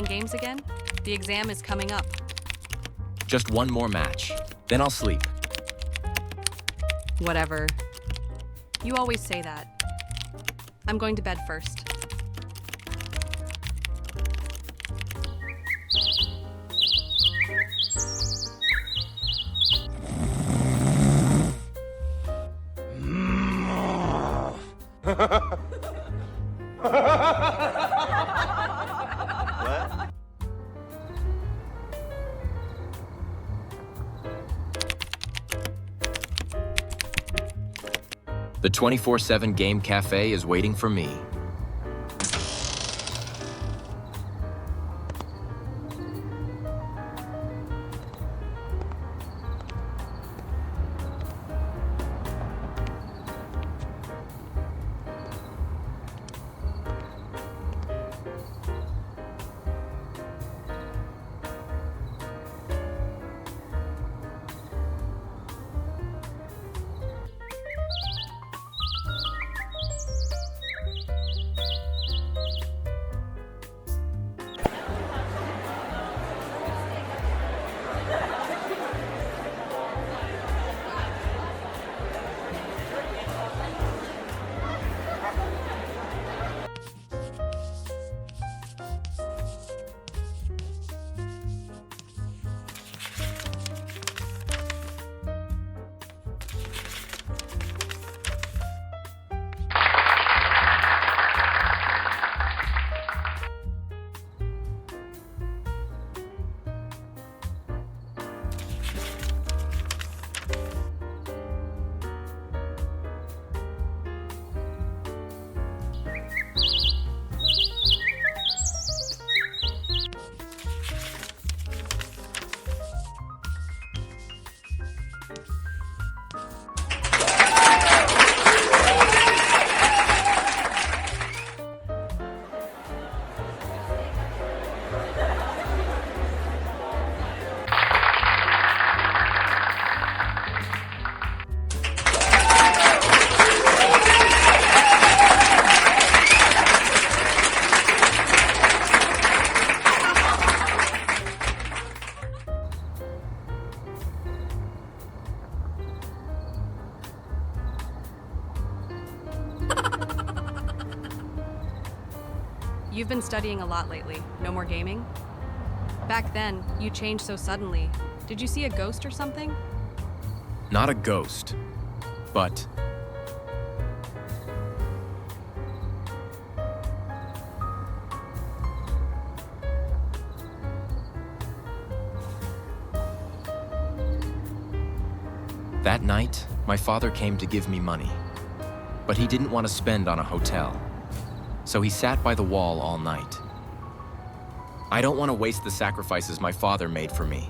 playing games again? The exam is coming up. Just one more match, then I'll sleep. Whatever. You always say that. I'm going to bed first. The 24/7 Game Cafe is waiting for me. You've been studying a lot lately. No more gaming? Back then, you changed so suddenly. Did you see a ghost or something? Not a ghost, but that night, my father came to give me money, but he didn't want to spend on a hotel. So he sat by the wall all night. I don't want to waste the sacrifices my father made for me.